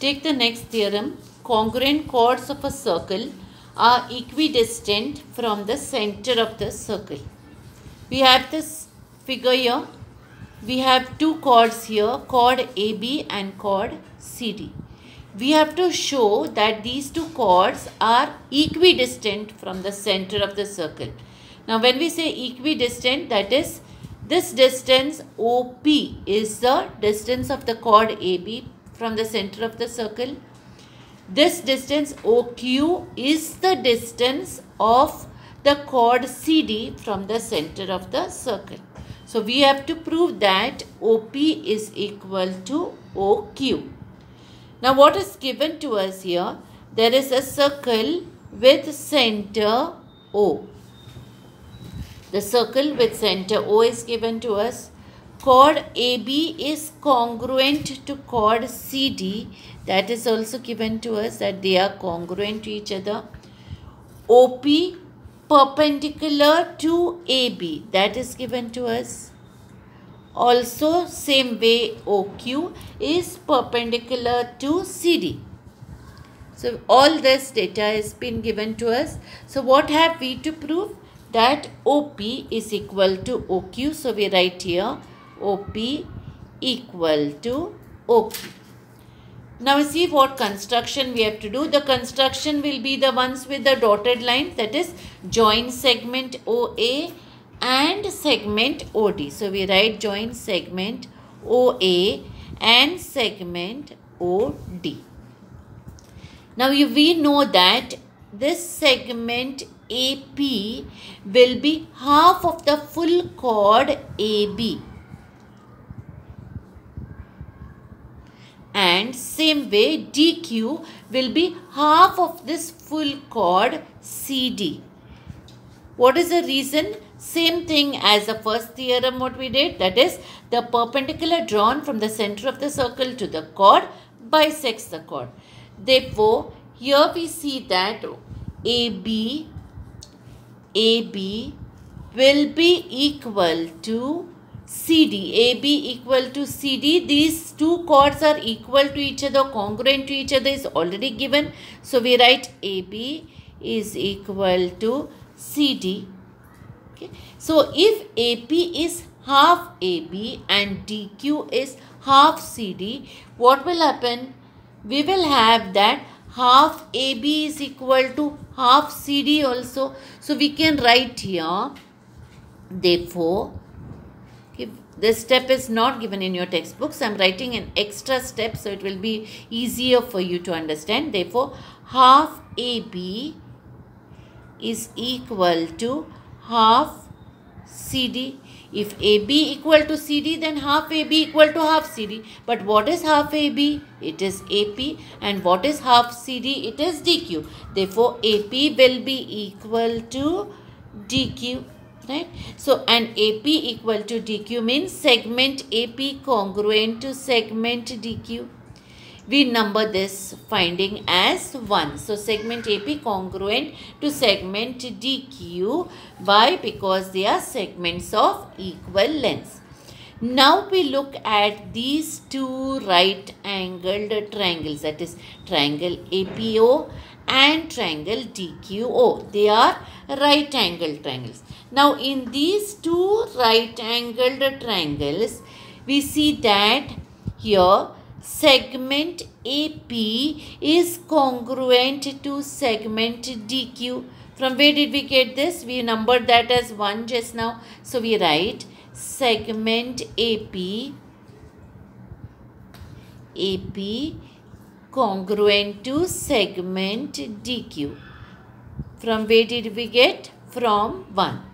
Take the next theorem. Congruent chords of a circle are equidistant from the center of the circle. We have this figure here. We have two chords here, chord AB and chord CD. We have to show that these two chords are equidistant from the center of the circle. Now when we say equidistant, that is this distance OP is the distance of the chord AB from the center of the circle. This distance OQ is the distance of the chord CD from the center of the circle. So we have to prove that OP is equal to OQ. Now what is given to us here? There is a circle with center O. The circle with center O is given to us. Chord AB is congruent to chord CD. That is also given to us, that they are congruent to each other. OP perpendicular to AB. That is given to us. Also same way OQ is perpendicular to CD. So all this data has been given to us. So what have we to prove? That OP is equal to OQ. So we write here OP equal to OQ. Now see what construction we have to do. The construction will be the ones with the dotted line, that is join segment OA and segment OD. So we write join segment OA and segment OD. Now we know that this segment AP will be half of the full chord AB. And same way DQ will be half of this full chord CD. What is the reason? Same thing as the first theorem what we did, that is the perpendicular drawn from the center of the circle to the chord bisects the chord. Therefore, here we see that AB will be equal to CD. AB equal to CD. These two chords are equal to each other, congruent to each other is already given. So we write AB is equal to CD. Okay. So if AP is half AB and DQ is half CD, what will happen? We will have that half AB is equal to half CD also. So we can write here, therefore, this step is not given in your textbooks. I am writing an extra step so it will be easier for you to understand. Therefore, half AB is equal to half CD. If AB equal to CD, then half AB equal to half CD. But what is half AB? It is AP. And what is half CD? It is DQ. Therefore, AP will be equal to DQ. Right? So, and AP equal to DQ means segment AP congruent to segment DQ. We number this finding as 1. So, segment AP congruent to segment DQ. Why? Because they are segments of equal lengths. Now, we look at these two right angled triangles, that is triangle APO and triangle DQO. They are right angled triangles. Now, in these two right angled triangles, we see that here segment AP is congruent to segment DQ. From where did we get this? We numbered that as 1 just now. So, we write segment AP congruent to segment DQ. From where did we get? From 1.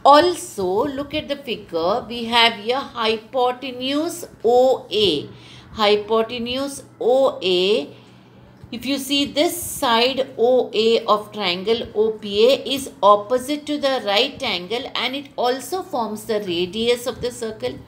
Also, look at the figure. We have here hypotenuse OA. Hypotenuse OA. If you see this side OA of triangle OPA is opposite to the right angle and it also forms the radius of the circle.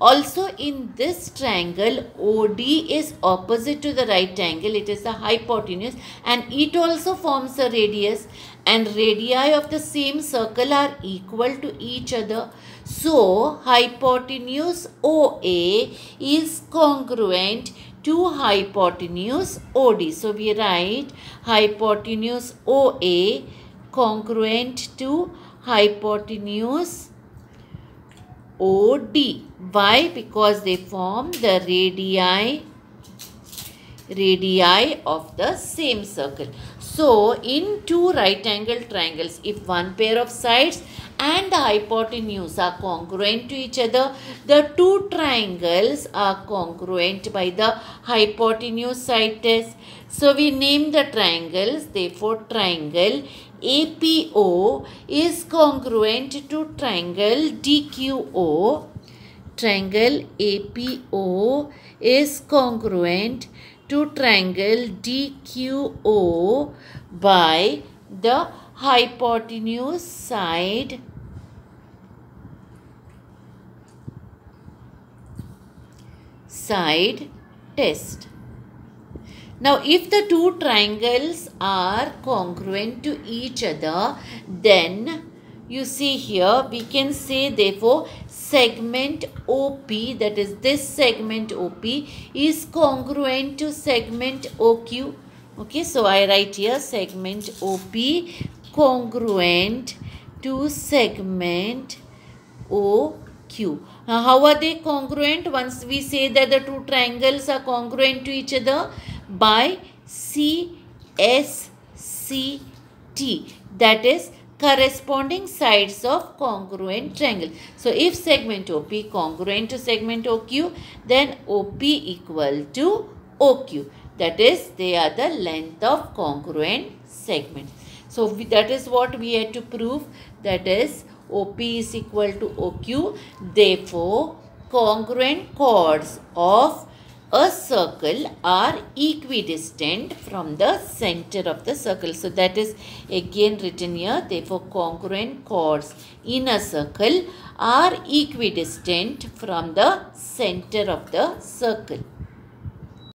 Also in this triangle OD is opposite to the right angle. It is the hypotenuse and it also forms the radius, and radii of the same circle are equal to each other. So hypotenuse OA is congruent to hypotenuse OD. So we write hypotenuse OA congruent to hypotenuse OD. Why? Because they form the radii of the same circle. So, in two right angle triangles, if one pair of sides and the hypotenuse are congruent to each other, the two triangles are congruent by the hypotenuse side test. So, we name the triangles, therefore, triangle APO is congruent to triangle DQO. Triangle APO is congruent to triangle DQO by the hypotenuse side test. Now, if the two triangles are congruent to each other, then you see here we can say therefore segment OP, that is this segment OP is congruent to segment OQ. Okay, so I write here segment OP congruent to segment OQ. Now, how are they congruent? Once we say that the two triangles are congruent to each other by CSCT, that is corresponding sides of congruent triangle. So, if segment OP congruent to segment OQ, then OP equal to OQ. That is, they are the length of congruent segments. So, that is what we had to prove, that is OP is equal to OQ. Therefore, congruent chords of a circle are equidistant from the center of the circle. So, that is again written here. Therefore, congruent chords in a circle are equidistant from the center of the circle.